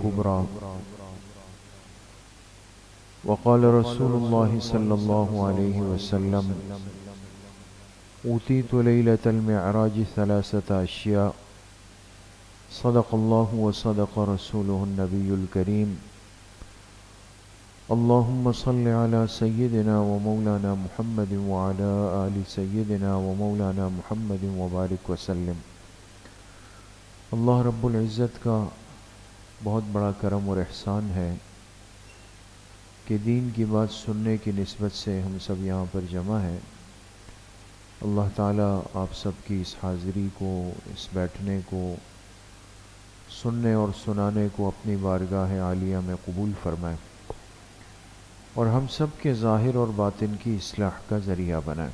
الكبرى. وقال رسول الله صلى الله عليه وسلم: أوتيت ليلة المعراج 3 أشياء صدق الله وصدق رسوله النبي الكريم. اللهم صل على سيدنا ومولانا محمد وعلى آل سيدنا ومولانا محمد وبارك وسلم. اللہ رب العزت کا بہت بڑا کرم اور احسان ہے کہ دین کی بات سننے کی نسبت سے ہم سب یہاں پر جمع ہیں. اللہ تعالیٰ آپ سب کی اس حاضری کو، اس بیٹھنے کو، سننے اور سنانے کو اپنی بارگاہ عالیہ میں قبول فرمائے اور ہم سب کے ظاہر اور باطن کی اصلاح کا ذریعہ بنائے.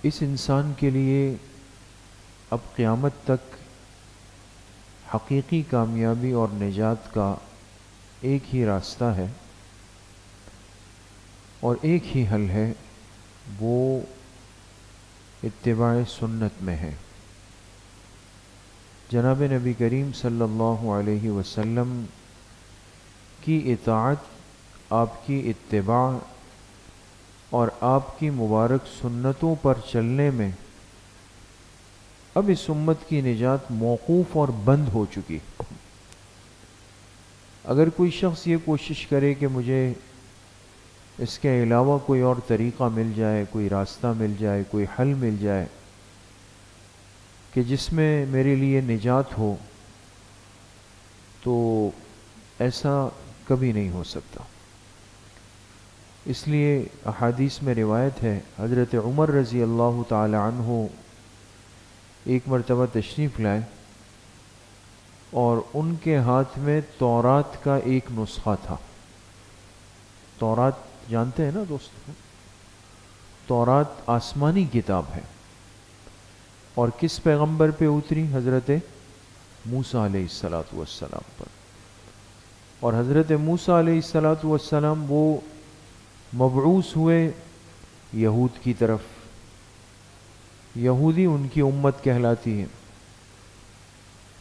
اس انسان کے لیے اب قیامت تک حقیقی کامیابی اور نجات کا ایک ہی راستہ ہے اور ایک ہی حل ہے، وہ اتباع سنت میں ہے. جناب نبی کریم صلی اللہ علیہ وسلم کی اطاعت، آپ کی اتباع اور آپ کی مبارک سنتوں پر چلنے میں اب اس امت کی نجات موقوف اور بند ہو چکی. اگر کوئی شخص یہ کوشش کرے کہ مجھے اس کے علاوہ کوئی اور طریقہ مل جائے، کوئی راستہ مل جائے، کوئی حل مل جائے کہ جس میں میرے لیے نجات ہو، تو ایسا کبھی نہیں ہو سکتا. اس لیے احادیث میں روایت ہے، حضرت عمر رضی اللہ تعالی عنہ ایک مرتبہ تشریف لائے اور ان کے ہاتھ میں تورات کا ایک نسخہ تھا. تورات جانتے ہیں نا دوستو؟ تورات آسمانی کتاب ہے اور کس پیغمبر پہ اتری؟ حضرت موسیٰ علیہ السلام پر. اور حضرت موسیٰ علیہ السلام وہ مبعوث ہوئے یہود کی طرف. یہودی ان کی امت کہلاتی ہے.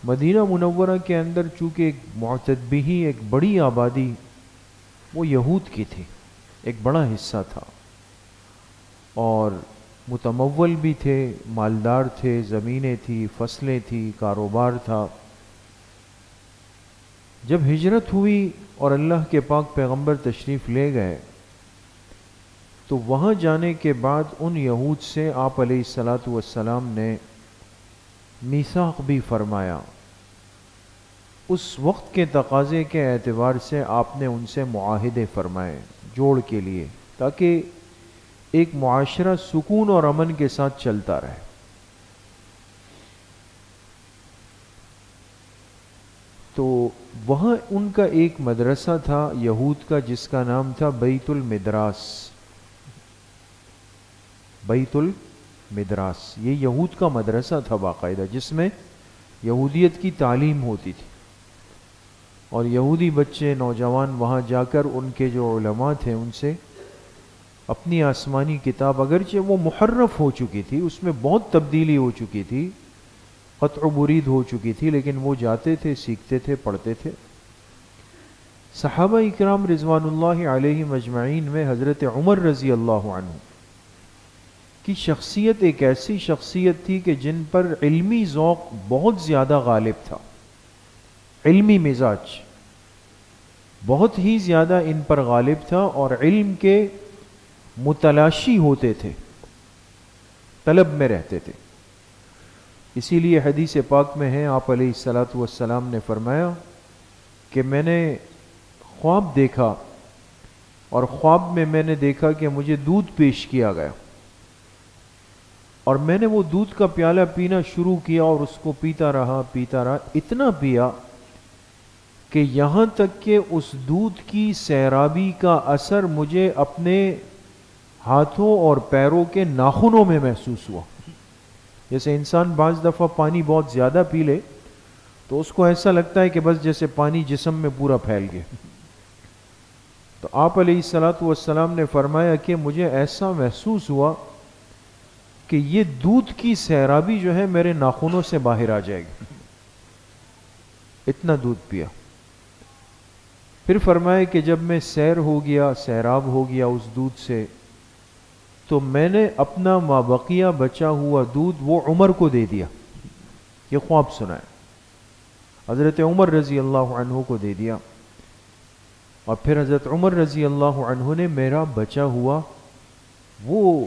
مدینہ منورہ کے اندر چونکہ ایک معتدبی، ایک بڑی آبادی وہ یہود کی تھی، ایک بڑا حصہ تھا اور متمول بھی تھے، مالدار تھے، زمینیں تھی، فصلیں تھی، کاروبار تھا. جب ہجرت ہوئی اور اللہ کے پاک پیغمبر تشریف لے گئے تو وہاں جانے کے بعد ان یہود سے آپ علیہ السلام نے میثاق بھی فرمایا. اس وقت کے تقاضے کے اعتبار سے آپ نے ان سے معاہدے فرمائے جوڑ کے لیے، تاکہ ایک معاشرہ سکون اور امن کے ساتھ چلتا رہے. تو وہاں ان کا ایک مدرسہ تھا یہود کا، جس کا نام تھا بیت المدراس. بیت المدراس یہ یہود کا مدرسہ تھا باقاعدہ، جس میں یہودیت کی تعلیم ہوتی تھی اور یہودی بچے، نوجوان وہاں جا کر ان کے جو علماء تھے ان سے اپنی آسمانی کتاب، اگرچہ وہ محرف ہو چکی تھی، اس میں بہت تبدیلی ہو چکی تھی، قطع و برید ہو چکی تھی، لیکن وہ جاتے تھے، سیکھتے تھے، پڑھتے تھے. صحابہ اکرام رضوان اللہ علیہم اجمعین میں حضرت عمر رضی اللہ عنہ کی شخصیت ایک ایسی شخصیت تھی کہ جن پر علمی ذوق بہت زیادہ غالب تھا. علمی مزاج بہت ہی زیادہ ان پر غالب تھا اور علم کے متلاشی ہوتے تھے، طلب میں رہتے تھے. اسی لیے حدیث پاک میں ہے، آپ علیہ السلام نے فرمایا کہ میں نے خواب دیکھا اور خواب میں میں نے دیکھا کہ مجھے دودھ پیش کیا گیا اور میں نے وہ دودھ کا پیالہ پینا شروع کیا اور اس کو پیتا رہا، اتنا پیا کہ یہاں تک کہ اس دودھ کی سیرابی کا اثر مجھے اپنے ہاتھوں اور پیروں کے ناخنوں میں محسوس ہوا. جیسے انسان بعض دفعہ پانی بہت زیادہ پی لے تو اس کو ایسا لگتا ہے کہ بس جیسے پانی جسم میں پورا پھیل گیا. تو آپ علیہ السلام نے فرمایا کہ مجھے ایسا محسوس ہوا کہ یہ دودھ کی سیرابی جو ہے میرے ناخنوں سے باہر آ جائے گی. اتنا دودھ پیا. پھر فرمایا کہ جب میں سیر ہو گیا، سیراب ہو گیا اس دودھ سے، تو میں نے اپنا مابقیہ بچا ہوا دودھ وہ عمر کو دے دیا. یہ خواب سنا ہے، حضرت عمر رضی اللہ عنہ کو دے دیا. اور پھر حضرت عمر رضی اللہ عنہ نے میرا بچا ہوا وہ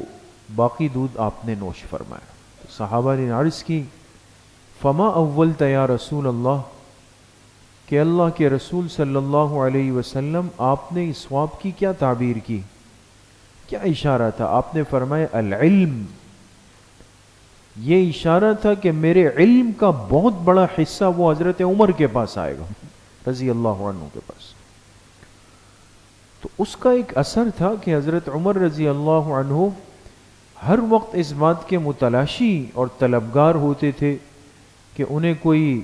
باقی دودھ آپ نے نوش فرمایا. تو صحابہ نے عرض کی فما اولت یا رسول اللہ، کہ اللہ کے رسول صلی اللہ علیہ وسلم آپ نے اس خواب کی کیا تعبیر کی، کیا اشارہ تھا؟ آپ نے فرمایا العلم، یہ اشارہ تھا کہ میرے علم کا بہت بڑا حصہ وہ حضرت عمر کے پاس آئے گا رضی اللہ عنہ کے پاس. تو اس کا ایک اثر تھا کہ حضرت عمر رضی اللہ عنہ ہر وقت اس بات کے متلاشی اور طلبگار ہوتے تھے کہ انہیں کوئی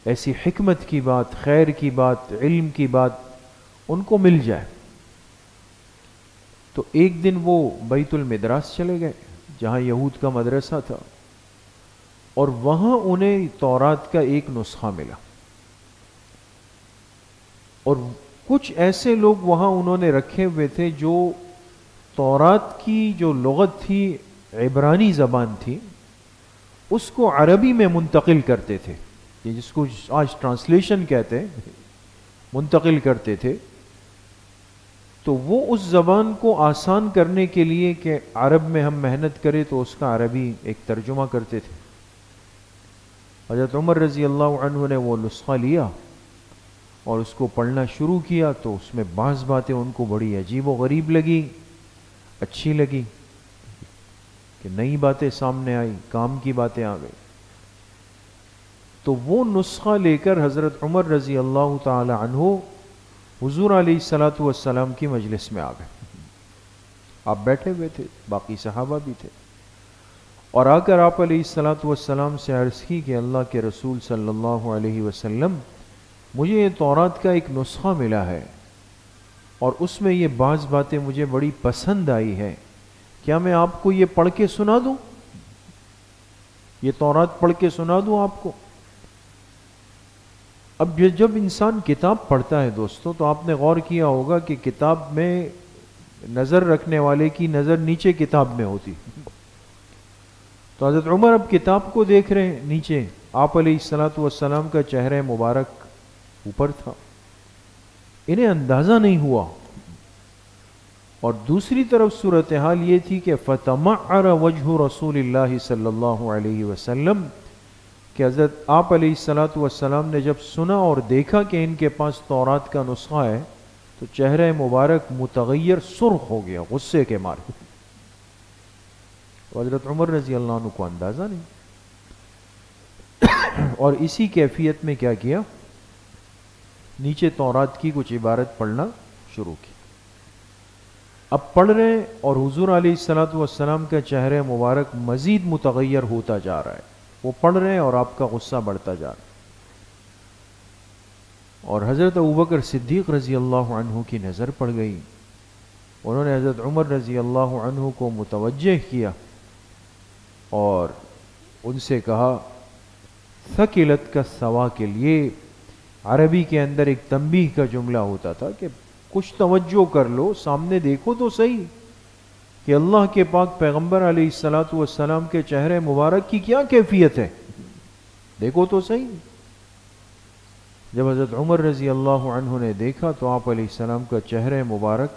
ایسی حکمت کی بات، خیر کی بات، علم کی بات ان کو مل جائے. تو ایک دن وہ بیت المدراس چلے گئے جہاں یہود کا مدرسہ تھا، اور وہاں انہیں تورات کا ایک نسخہ ملا. اور کچھ ایسے لوگ وہاں انہوں نے رکھے ہوئے تھے جو تورات کی جو لغت تھی، عبرانی زبان تھی، اس کو عربی میں منتقل کرتے تھے، جس کو آج ٹرانسلیشن کہتے ہیں، منتقل کرتے تھے. تو وہ اس زبان کو آسان کرنے کے لیے کہ عرب میں ہم محنت کریں تو اس کا عربی ایک ترجمہ کرتے تھے. حضرت عمر رضی اللہ عنہ نے وہ نسخہ لیا اور اس کو پڑھنا شروع کیا. تو اس میں بعض باتیں ان کو بڑی عجیب و غریب لگی، اچھی لگی کہ نئی باتیں سامنے آئی، کام کی باتیں آ گئی. تو وہ نسخہ لے کر حضرت عمر رضی اللہ تعالی عنہ حضور علیہ الصلاۃ والسلام کی مجلس میں آ گئے. آپ بیٹھے ہوئے تھے، باقی صحابہ بھی تھے، اور آ کر آپ علیہ الصلاۃ والسلام سے عرض کی کہ اللہ کے رسول صلی اللہ علیہ وسلم، مجھے یہ تورات کا ایک نسخہ ملا ہے اور اس میں یہ بعض باتیں مجھے بڑی پسند آئی ہے، کیا میں آپ کو یہ پڑھ کے سنا دوں؟ یہ تورات پڑھ کے سنا دوں آپ کو؟ اب جب انسان کتاب پڑھتا ہے دوستوں، تو آپ نے غور کیا ہوگا کہ کتاب میں نظر رکھنے والے کی نظر نیچے کتاب میں ہوتی. تو حضرت عمر اب کتاب کو دیکھ رہے ہیں نیچے، آپ علیہ الصلاۃ والسلام کا چہرہ مبارک اوپر تھا. انہیں اندازہ نہیں ہوا. اور دوسری طرف صورتحال یہ تھی کہ فتمعر وجہ رسول اللہ صلی اللہ علیہ وسلم، کہ حضرت آپ علیہ الصلاۃ والسلام نے جب سنا اور دیکھا کہ ان کے پاس تورات کا نسخہ ہے، تو چہرہ مبارک متغیر سرخ ہو گیا غصے کے مارے. حضرت عمر رضی اللہ عنہ کو اندازہ نہیں، اور اسی کیفیت میں کیا کیا، نیچے تورات کی کچھ عبارت پڑھنا شروع کی. اب پڑھ رہے ہیں اور حضور علیہ الصلاۃ والسلام کا چہرہ مبارک مزید متغیر ہوتا جا رہا ہے. وہ پڑھ رہے ہیں اور آپ کا غصہ بڑھتا جا رہا ہے. اور حضرت ابوبکر صدیق رضی اللہ عنہ کی نظر پڑ گئی. انہوں نے حضرت عمر رضی اللہ عنہ کو متوجہ کیا اور ان سے کہا، ثقلت کا سوا کے لیے عربی کے اندر ایک تنبیہ کا جملہ ہوتا تھا کہ کچھ توجہ کر لو، سامنے دیکھو تو صحیح کہ اللہ کے پاک پیغمبر علیہ الصلاۃ والسلام کے چہرے مبارک کی کیا کیفیت ہے، دیکھو تو صحیح. جب حضرت عمر رضی اللہ عنہ نے دیکھا تو آپ علیہ السلام کا چہرہ مبارک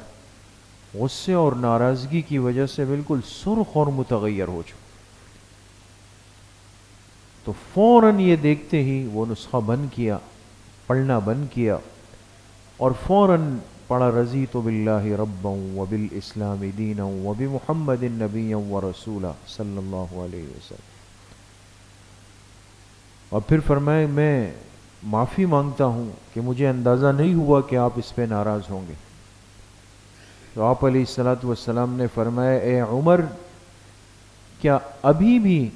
غصے اور ناراضگی کی وجہ سے بالکل سرخ اور متغیر ہو چکا. تو فوراً یہ دیکھتے ہی وہ نسخہ بند کیا، پڑھنا بند کیا، اور فوراً پڑھا رضیت باللہ ربا وبالاسلام دینا وبمحمد نبیا ورسولا صلی اللہ علیہ وسلم. اور پھر فرمائے، میں معافی مانگتا ہوں کہ مجھے اندازہ نہیں ہوا کہ آپ اس پہ ناراض ہوں گے. تو آپ علیہ الصلاۃ والسلام نے فرمایا، اے عمر، کیا ابھی بھی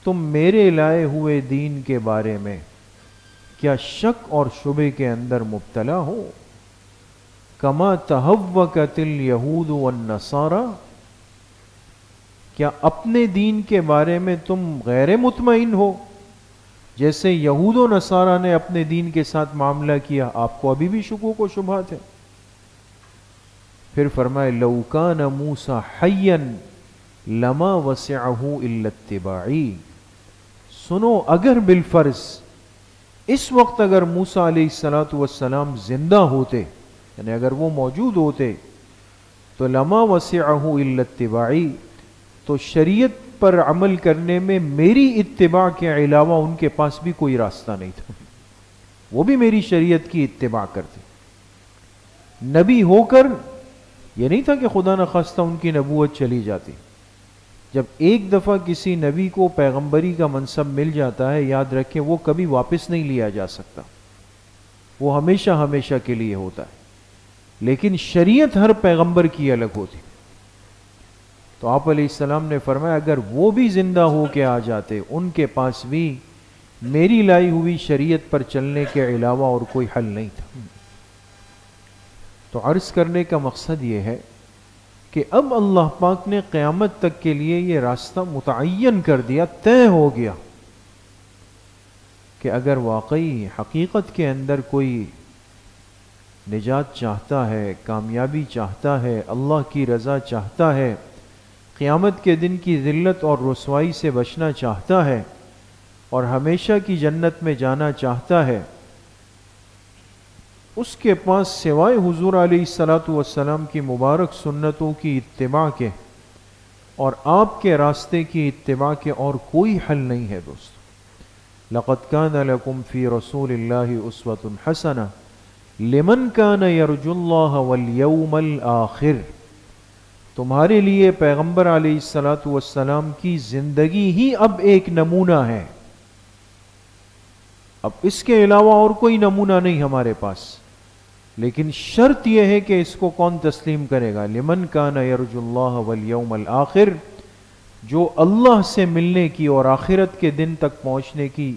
تم میرے لائے ہوئے دین کے بارے میں کیا شک اور شبے کے اندر مبتلا ہو؟ کما تہوکت الیہود والنصارى، کیا اپنے دین کے بارے میں تم غیر مطمئن ہو جیسے یہود و نصارہ نے اپنے دین کے ساتھ معاملہ کیا، آپ کو ابھی بھی شکوک و شبہات ہے۔ پھر فرمائے لو کان موسیٰ حیا لما وسعہ الا اتباعی، سنو اگر بالفرض اس وقت اگر موسیٰ علیہ الصلوۃ والسلام زندہ ہوتے، یعنی اگر وہ موجود ہوتے، تو لما وسعہ الا اتباعی، تو شریعت پر عمل کرنے میں میری اتباع کے علاوہ ان کے پاس بھی کوئی راستہ نہیں تھا، وہ بھی میری شریعت کی اتباع کرتے۔ نبی ہو کر یہ نہیں تھا کہ خدا نخواستہ ان کی نبوت چلی جاتی۔ جب ایک دفعہ کسی نبی کو پیغمبری کا منصب مل جاتا ہے، یاد رکھیں وہ کبھی واپس نہیں لیا جا سکتا، وہ ہمیشہ ہمیشہ کے لیے ہوتا ہے، لیکن شریعت ہر پیغمبر کی الگ ہوتی۔ تو آپ علیہ السلام نے فرمایا اگر وہ بھی زندہ ہو کے آ جاتے، ان کے پاس بھی میری لائی ہوئی شریعت پر چلنے کے علاوہ اور کوئی حل نہیں تھا۔ تو عرض کرنے کا مقصد یہ ہے کہ اب اللہ پاک نے قیامت تک کے لیے یہ راستہ متعین کر دیا، طے ہو گیا کہ اگر واقعی حقیقت کے اندر کوئی نجات چاہتا ہے، کامیابی چاہتا ہے، اللہ کی رضا چاہتا ہے، قیامت کے دن کی ذلت اور رسوائی سے بچنا چاہتا ہے، اور ہمیشہ کی جنت میں جانا چاہتا ہے، اس کے پاس سوائے حضور علیہ الصلوۃ والسلام کی مبارک سنتوں کی اتباع کے اور آپ کے راستے کی اتباع کے اور کوئی حل نہیں ہے دوستو۔ لَقَدْ كَانَ لَكُمْ فِي رَسُولِ اللَّهِ أُسْوَةٌ حَسَنَةٌ لِمَنْ كَانَ يَرْجُو اللَّهَ وَالْيَوْمَ الْآخِرَ، تمہارے لیے پیغمبر علیہ الصلوۃ والسلام کی زندگی ہی اب ایک نمونہ ہے، اب اس کے علاوہ اور کوئی نمونہ نہیں ہمارے پاس، لیکن شرط یہ ہے کہ اس کو کون تسلیم کرے گا؟ لمن کان یرجو اللہ والیوم الآخر، جو اللہ سے ملنے کی اور آخرت کے دن تک پہنچنے کی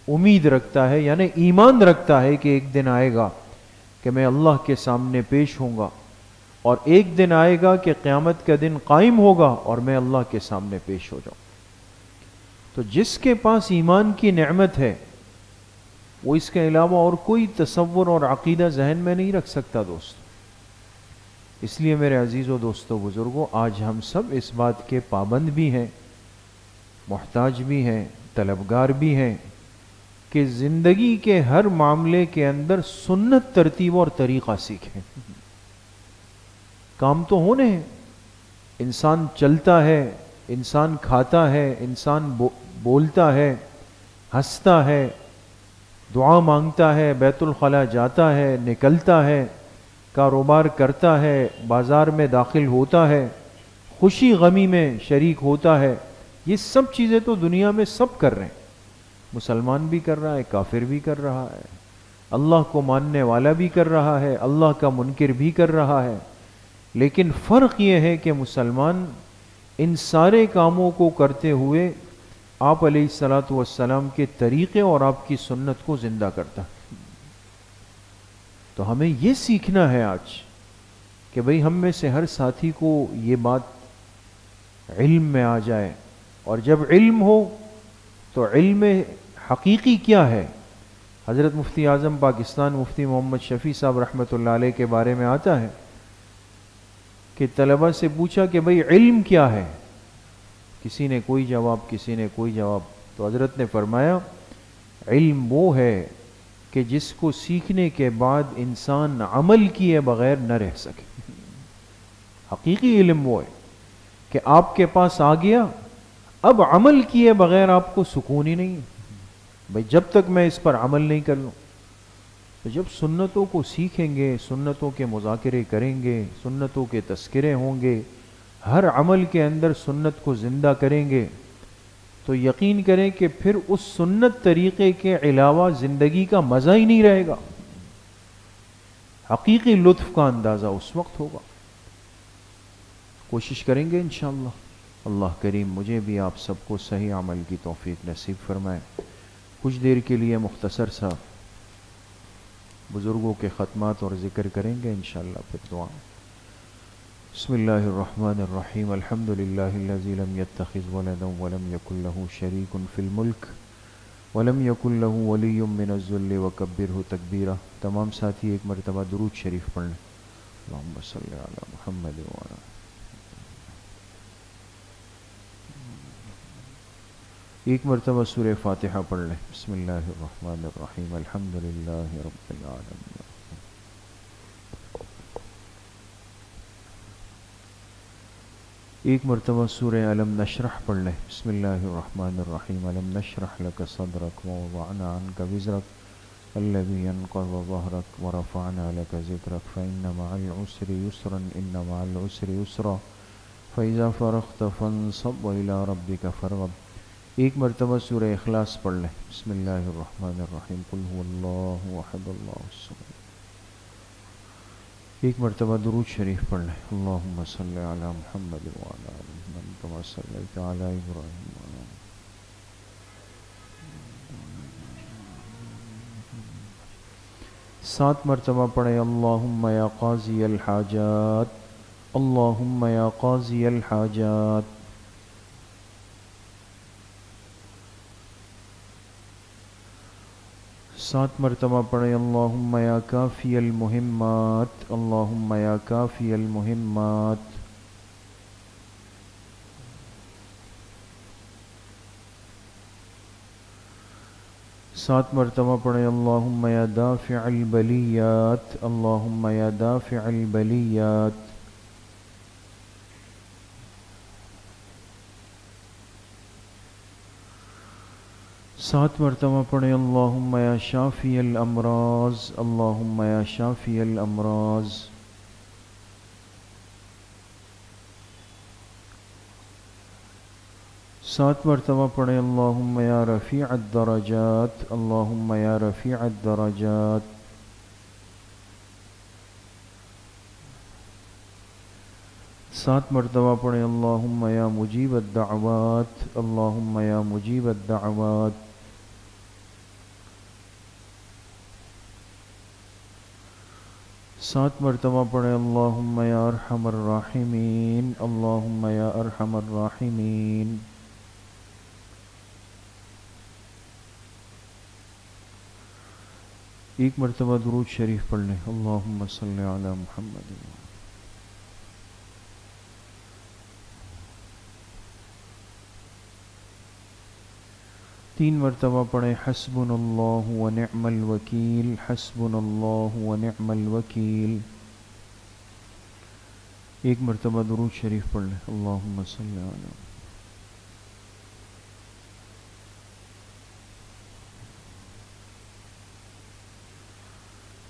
امید رکھتا ہے، یعنی ایمان رکھتا ہے کہ ایک دن آئے گا کہ میں اللہ کے سامنے پیش ہوں گا، اور ایک دن آئے گا کہ قیامت کا دن قائم ہوگا اور میں اللہ کے سامنے پیش ہو جاؤں۔ تو جس کے پاس ایمان کی نعمت ہے وہ اس کے علاوہ اور کوئی تصور اور عقیدہ ذہن میں نہیں رکھ سکتا دوست۔ اس لیے میرے عزیزو دوستو بزرگوں، آج ہم سب اس بات کے پابند بھی ہیں، محتاج بھی ہیں، طلبگار بھی ہیں کہ زندگی کے ہر معاملے کے اندر سنت ترتیب اور طریقہ سیکھیں۔ کام تو ہونے ہیں، انسان چلتا ہے، انسان کھاتا ہے، انسان بولتا ہے، ہنستا ہے، دعا مانگتا ہے، بیت الخلا جاتا ہے، نکلتا ہے، کاروبار کرتا ہے، بازار میں داخل ہوتا ہے، خوشی غمی میں شریک ہوتا ہے۔ یہ سب چیزیں تو دنیا میں سب کر رہے ہیں، مسلمان بھی کر رہا ہے، کافر بھی کر رہا ہے، اللہ کو ماننے والا بھی کر رہا ہے، اللہ کا منکر بھی کر رہا ہے، لیکن فرق یہ ہے کہ مسلمان ان سارے کاموں کو کرتے ہوئے آپ علیہ الصلوۃ والسلام کے طریقے اور آپ کی سنت کو زندہ کرتا۔ تو ہمیں یہ سیکھنا ہے آج کہ بھئی ہم میں سے ہر ساتھی کو یہ بات علم میں آ جائے، اور جب علم ہو تو علم حقیقی کیا ہے؟ حضرت مفتی اعظم پاکستان مفتی محمد شفیع صاحب رحمۃ اللہ علیہ کے بارے میں آتا ہے کہ طلبہ سے پوچھا کہ بھئی علم کیا ہے؟ کسی نے کوئی جواب، کسی نے کوئی جواب، تو حضرت نے فرمایا علم وہ ہے کہ جس کو سیکھنے کے بعد انسان عمل کیے بغیر نہ رہ سکے۔ حقیقی علم وہ ہے کہ آپ کے پاس آ گیا، اب عمل کیے بغیر آپ کو سکون ہی نہیں ہے، بھئی جب تک میں اس پر عمل نہیں کر لوں۔ تو جب سنتوں کو سیکھیں گے، سنتوں کے مذاکرے کریں گے، سنتوں کے تذکرے ہوں گے، ہر عمل کے اندر سنت کو زندہ کریں گے، تو یقین کریں کہ پھر اس سنت طریقے کے علاوہ زندگی کا مزہ ہی نہیں رہے گا، حقیقی لطف کا اندازہ اس وقت ہوگا۔ کوشش کریں گے انشاءاللہ، اللہ کریم مجھے بھی آپ سب کو صحیح عمل کی توفیق نصیب فرمائے۔ کچھ دیر کے لیے مختصر سا بزرگوں کے خطمات اور ذکر کریں گے انشاءاللہ، پھر دعا۔ بسم اللہ الرحمن الرحیم، الحمد للہ الذی لم یتخذ ولدا ولم یکن له شریک فی الملک ولم یکن لہ ولی من الذل وکبرہ تکبیرہ۔ تمام ساتھی ایک مرتبہ درود شریف پڑھ لیں۔ اللہم صلی علی محمد وعلی۔ ایک مرتبہ سورہ فاتحہ پڑھ لیں۔ بسم اللہ الرحمن الرحیم الحمد للہ رب العالمین۔ ایک مرتبہ سورہ علم نشرح پڑھ لیں۔ بسم اللہ الرحمن الرحیم علم نشرح لک صدرک ووضعنا عنک وزرک الذی انقض ظہرک ورفعنا لک ذکرک فإن مع العسر یسرا ان مع العسر یسرا فإذا فرغت فانصب وإلی ربک فارغب۔ ایک مرتبہ سورہ اخلاص پڑھ لیں۔ بسم اللہ الرحمن الرحیم قل هو اللہ احد اللہ الصمد۔ ایک مرتبہ درود شریف پڑھ لیں۔ اللہم صلی علی محمد وعلی آل محمد کما صلیت علی ابراہیم وعلی آل۔ 7 مرتبہ پڑھیں اللہم یا قاضی الحاجات، اللہم یا قاضی الحاجات۔ 7 مرتبہ پڑھیں اللہم یا کافی المہمات، اللہم یا کافی المہمات۔ 7 مرتبہ پڑھیں اللہم یا دافع البلیات، اللہم یا دافع البلیات۔ 7 مرتبہ پڑھیں اللہم یا شافی الامراض، اللہم یا شافی الامراض۔ 7 مرتبہ پڑھیں اللہم یا رفیع الدرجات، اللہم یا رفیع الدرجات۔ 7 مرتبہ پڑھیں اللہم یا مجیب الدعوات، اللہم یا مجیب الدعوات۔ 7 مرتبہ پڑھیں اللہم یا ارحم الراحمین، اللہم یا ارحم الراحمین۔ 1 مرتبہ درود شریف پڑھ لیں۔ اللہم صلی علی محمد۔ 3 مرتبہ پڑھیں حسبنا اللہ ونعم الوکیل، حسبنا اللہ ونعم الوکیل۔ 1 مرتبہ درود شریف پڑھ لیں۔ اللہم صلی علی۔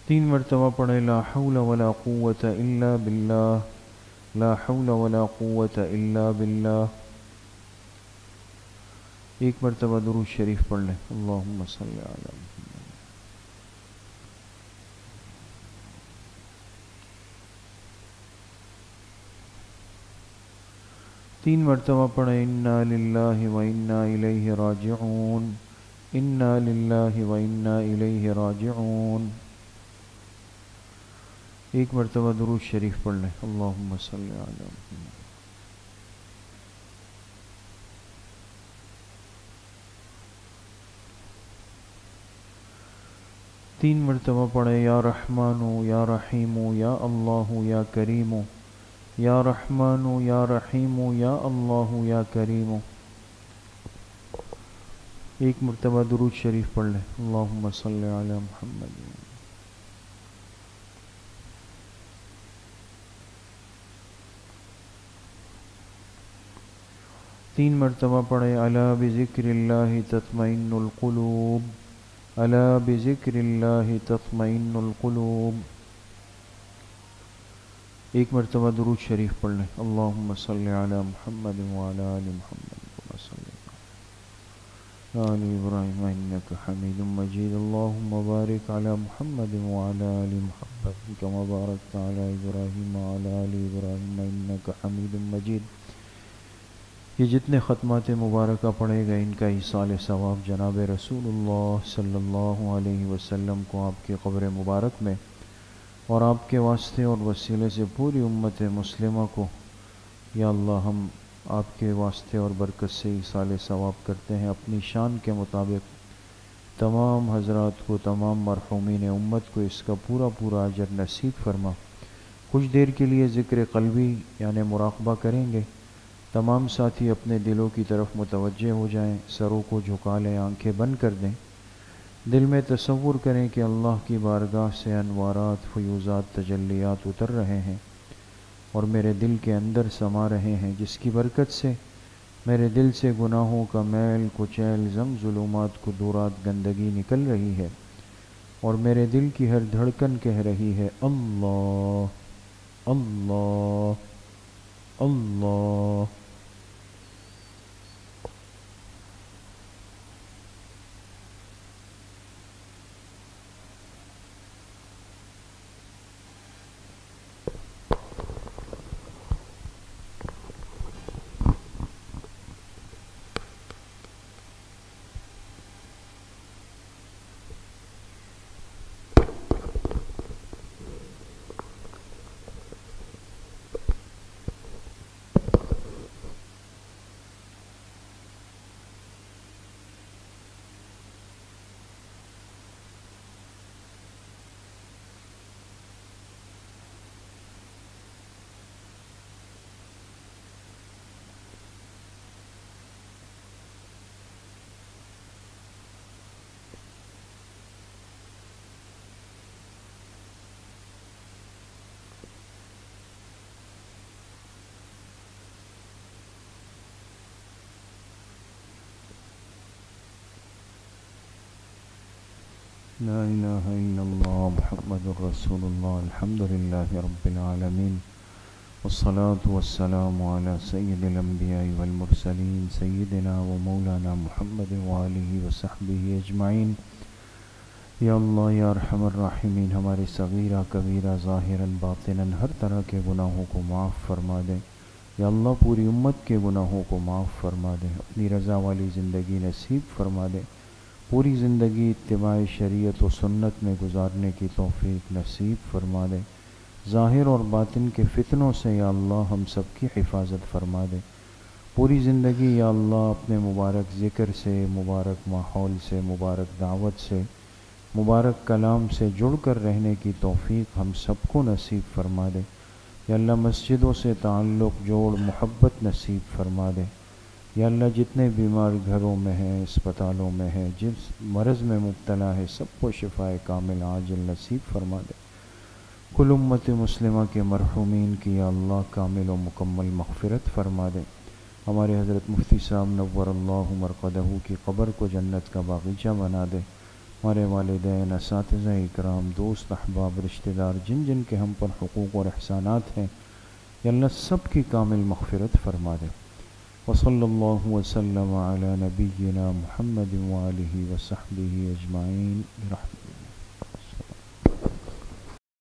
3 مرتبہ پڑھیں لا حول ولا قوة الا باللہ، لا حول ولا قوة الا باللہ۔ 1 مرتبہ درود شریف پڑھ لیں۔ اللہم صلی علی محمد۔ 3 مرتبہ پڑھیں انا للہ و انا الیہ راجعون، انا للہ و انا الیہ راجعون۔ 1 مرتبہ درود شریف پڑھ لیں۔ اللہم صلی علی محمد۔ 3 مرتبہ پڑھیں یا رحمان یا رحیم یا اللہ یا کریم، یا رحمان یا رحیم یا اللہ یا کریم۔ 1 مرتبہ درود شریف پڑھ لیں۔ اللہم صلی علی محمد۔ 3 مرتبہ پڑھیں الا بذکر اللہ تطمئن القلوب، الا بذکر اللہ تطمئن القلوب۔ 1 مرتبہ درود شریف پڑھ لیں۔ اللہم صلی علی محمد وعلی آل محمد کما صلیت علی آل ابراہیم انک حمید مجید، اللہم بارک علی محمد وعلی آل محمد کما بارکت علی ابراہیم وعلی آل ابراہیم انک حمید مجید۔ یہ جتنے ختمات مبارکہ پڑھے گئے ان کا ایصال ثواب جناب رسول اللہ صلی اللہ علیہ وسلم کو آپ کی قبر مبارک میں اور آپ کے واسطے اور وسیلے سے پوری امت مسلمہ کو، یا اللہ ہم آپ کے واسطے اور برکت سے ایصال ثواب کرتے ہیں، اپنی شان کے مطابق تمام حضرات کو، تمام مرحومین امت کو اس کا پورا پورا اجر نصیب فرما۔ کچھ دیر کے لیے ذکر قلبی یعنی مراقبہ کریں گے۔ تمام ساتھی اپنے دلوں کی طرف متوجہ ہو جائیں، سروں کو جھکا لیں، آنکھیں بند کر دیں۔ دل میں تصور کریں کہ اللہ کی بارگاہ سے انوارات، فیوزات، تجلیات اتر رہے ہیں اور میرے دل کے اندر سما رہے ہیں، جس کی برکت سے میرے دل سے گناہوں کا میل کچیل، زنگ ظلمات کو دورات گندگی نکل رہی ہے اور میرے دل کی ہر دھڑکن کہہ رہی ہے اللہ اللہ اللہ۔ لا الہ الا اللہ محمد الرسول اللہ الحمدللہ رب العالمین والصلاة والسلام علی سید الانبیاء والمرسلین سیدنا و مولانا محمد وآلہ وصحبہ اجمعین۔ یا اللہ یا ارحم الراحمین، ہمارے صغیرہ کبیرہ ظاہراً باطناً ہر طرح کے گناہوں کو معاف فرما دیں۔ یا اللہ پوری امت کے گناہوں کو معاف فرما دیں، اپنی رضا والی زندگی نصیب فرما دیں، پوری زندگی اتباع شریعت و سنت میں گزارنے کی توفیق نصیب فرما دے۔ ظاہر اور باطن کے فتنوں سے یا اللہ ہم سب کی حفاظت فرما دے۔ پوری زندگی یا اللہ اپنے مبارک ذکر سے، مبارک ماحول سے، مبارک دعوت سے، مبارک کلام سے جڑ کر رہنے کی توفیق ہم سب کو نصیب فرما دے۔ یا اللہ مسجدوں سے تعلق جوڑ، محبت نصیب فرما دے۔ یا اللہ جتنے بیمار گھروں میں ہیں، اسپتالوں میں ہیں، جس مرض میں مبتلا ہے، سب کو شفاء کامل عاجل نصیب فرما دے۔ کل امت مسلمہ کے مرحومین کی یا اللہ کامل و مکمل مغفرت فرما دے۔ ہمارے حضرت مفتی صاحب نور اللہ مرقدہ کی قبر کو جنت کا باغیچہ بنا دے۔ ہمارے والدین، اساتذہ اکرام، دوست احباب، رشتہ دار، جن جن کے ہم پر حقوق اور احسانات ہیں، یا اللہ سب کی کامل مغفرت فرما دے۔ وصلی اللہ وسلم علی نبینا محمد وآلہ وصحبہ اجمعین برحمتہ۔